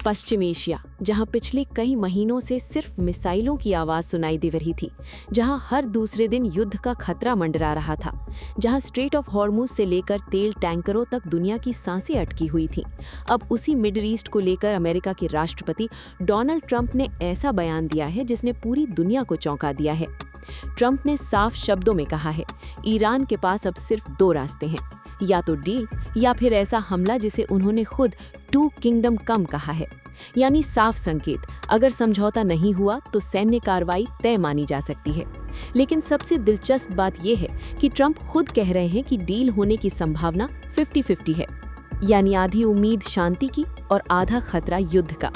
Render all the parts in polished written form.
पश्चिम Asia, जहां पिछले कई महीनों से सिर्फ मिसाइलों की आवाज सुनाई दे रही थी, जहां हर दूसरे दिन युद्ध का खतरा मंडरा रहा था, जहां स्ट्रेट ऑफ हॉर्मुज से लेकर तेल टैंकरों तक दुनिया की सांसें अटकी हुई थीं। अब उसी मिडिल ईस्ट को लेकर अमेरिका के राष्ट्रपति डोनाल्ड ट्रंप ने ऐसा बयान दिया है जिसने पूरी दुनिया को चौंका दिया है। ट्रंप ने साफ शब्दों में कहा है, ईरान के पास अब सिर्फ दो रास्ते हैं, या तो डील या फिर ऐसा हमला जिसे उन्होंने खुद टू किंगडम कम कहा है। यानी साफ संकेत, अगर समझौता नहीं हुआ तो सैन्य कार्रवाई तय मानी जा सकती है। लेकिन सबसे दिलचस्प बात यह है कि ट्रंप खुद कह रहे हैं कि डील होने की संभावना 50-50 है, यानी आधी उम्मीद शांति की और आधा खतरा युद्ध का।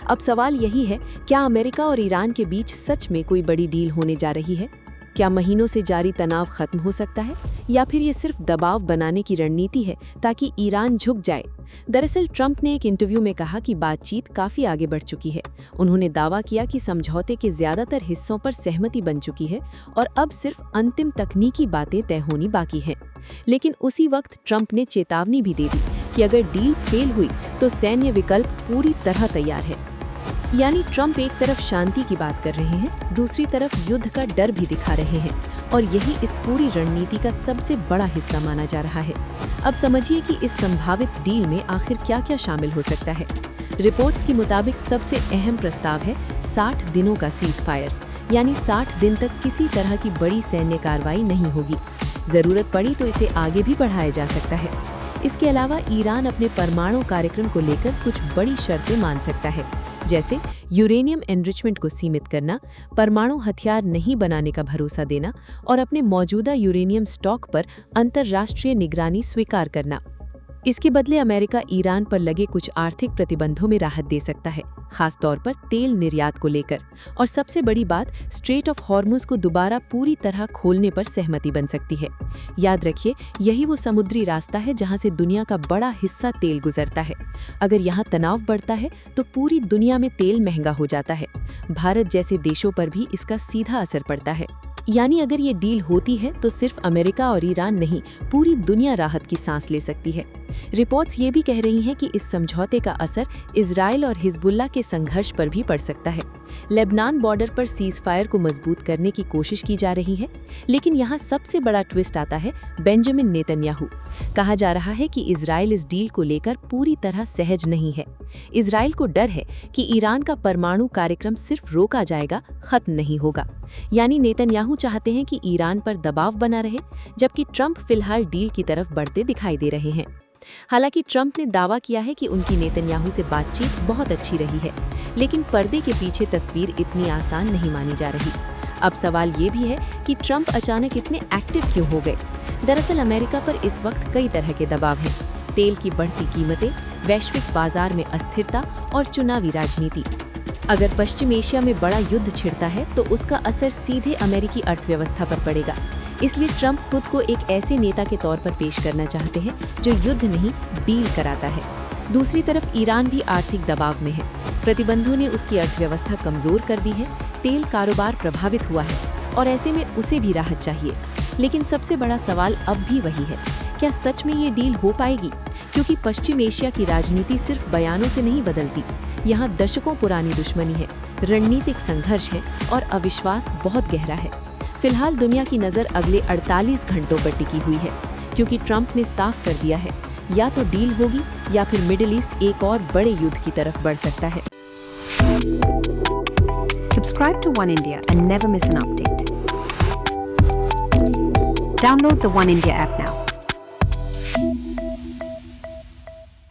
अब सवाल यही है, क्या अमेरिका और ईरान के बीच सच में कोई बड़ी डील होने जा रही है? क्या महीनों से जारी तनाव खत्म हो सकता है, या फिर ये सिर्फ दबाव बनाने की रणनीति है ताकि ईरान झुक जाए? दरअसल ट्रंप ने एक इंटरव्यू में कहा कि बातचीत काफी आगे बढ़ चुकी है। उन्होंने दावा किया कि समझौते के ज्यादातर हिस्सों पर सहमति बन चुकी है और अब सिर्फ अंतिम तकनीकी बातें तय होनी बाकी हैं। लेकिन उसी वक्त ट्रंप ने चेतावनी भी दे दी कि अगर डील फेल हुई तो सैन्य विकल्प पूरी तरह तैयार है। यानी ट्रंप एक तरफ शांति की बात कर रहे हैं, दूसरी तरफ युद्ध का डर भी दिखा रहे हैं, और यही इस पूरी रणनीति का सबसे बड़ा हिस्सा माना जा रहा है। अब समझिए कि इस संभावित डील में आखिर क्या-क्या शामिल हो सकता है। रिपोर्ट्स के मुताबिक सबसे अहम प्रस्ताव है 60 दिनों का सीज फायर, यानी 60 दिन तक किसी तरह की बड़ी सैन्य कार्रवाई नहीं होगी। जरूरत पड़ी तो इसे आगे भी बढ़ाया जा सकता है। इसके अलावा ईरान अपने परमाणु कार्यक्रम को लेकर कुछ बड़ी शर्तें मान सकता है, जैसे यूरेनियम एनरिचमेंट को सीमित करना, परमाणु हथियार नहीं बनाने का भरोसा देना और अपने मौजूदा यूरेनियम स्टॉक पर अंतर्राष्ट्रीय निगरानी स्वीकार करना। इसके बदले अमेरिका ईरान पर लगे कुछ आर्थिक प्रतिबंधों में राहत दे सकता है, खास तौर पर तेल निर्यात को लेकर। और सबसे बड़ी बात, स्ट्रेट ऑफ हॉर्मुज को दोबारा पूरी तरह खोलने पर सहमति बन सकती है। याद रखिए, यही वो समुद्री रास्ता है जहां से दुनिया का बड़ा हिस्सा तेल गुजरता है। अगर यहाँ तनाव बढ़ता है तो पूरी दुनिया में तेल महंगा हो जाता है। भारत जैसे देशों पर भी इसका सीधा असर पड़ता है। यानी अगर ये डील होती है तो सिर्फ अमेरिका और ईरान नहीं, पूरी दुनिया राहत की सांस ले सकती है। रिपोर्ट्स ये भी कह रही हैं कि इस समझौते का असर इजराइल और हिजबुल्लाह के संघर्ष पर भी पड़ सकता है। लेबनान बॉर्डर पर सीज फायर को मजबूत करने की कोशिश की जा रही है, लेकिन यहाँ सबसे बड़ा ट्विस्ट आता है बेंजामिन नेतन्याहू। कहा जा रहा है कि इजराइल इस डील को लेकर पूरी तरह सहज नहीं है। इजराइल को डर है कि ईरान का परमाणु कार्यक्रम सिर्फ रोका जाएगा, खत्म नहीं होगा। यानी नेतन्याहू चाहते हैं कि ईरान पर दबाव बना रहे, जबकि ट्रंप फिलहाल डील की तरफ बढ़ते दिखाई दे रहे हैं। हालांकि ट्रंप ने दावा किया है कि उनकी नेतन्याहू से बातचीत बहुत अच्छी रही है, लेकिन पर्दे के पीछे तस्वीर इतनी आसान नहीं मानी जा रही। अब सवाल ये भी है कि ट्रंप अचानक इतने एक्टिव क्यों हो गए। दरअसल अमेरिका पर इस वक्त कई तरह के दबाव हैं। तेल की बढ़ती कीमतें, वैश्विक बाजार में अस्थिरता और चुनावी राजनीति। अगर पश्चिम एशिया में बड़ा युद्ध छिड़ता है तो उसका असर सीधे अमेरिकी अर्थव्यवस्था पर पड़ेगा। इसलिए ट्रंप खुद को एक ऐसे नेता के तौर पर पेश करना चाहते हैं जो युद्ध नहीं, डील कराता है। दूसरी तरफ ईरान भी आर्थिक दबाव में है। प्रतिबंधों ने उसकी अर्थव्यवस्था कमजोर कर दी है, तेल कारोबार प्रभावित हुआ है और ऐसे में उसे भी राहत चाहिए। लेकिन सबसे बड़ा सवाल अब भी वही है, क्या सच में ये डील हो पाएगी? क्योंकि पश्चिम एशिया की राजनीति सिर्फ बयानों से नहीं बदलती। यहाँ दशकों पुरानी दुश्मनी है, रणनीतिक संघर्ष है और अविश्वास बहुत गहरा है। फिलहाल दुनिया की नज़र अगले 48 घंटों पर टिकी हुई है, क्योंकि ट्रंप ने साफ कर दिया है, या तो डील होगी या फिर मिडिल ईस्ट एक और बड़े युद्ध की तरफ बढ़ सकता है। Subscribe to One India and never miss an update. Download the One India app now.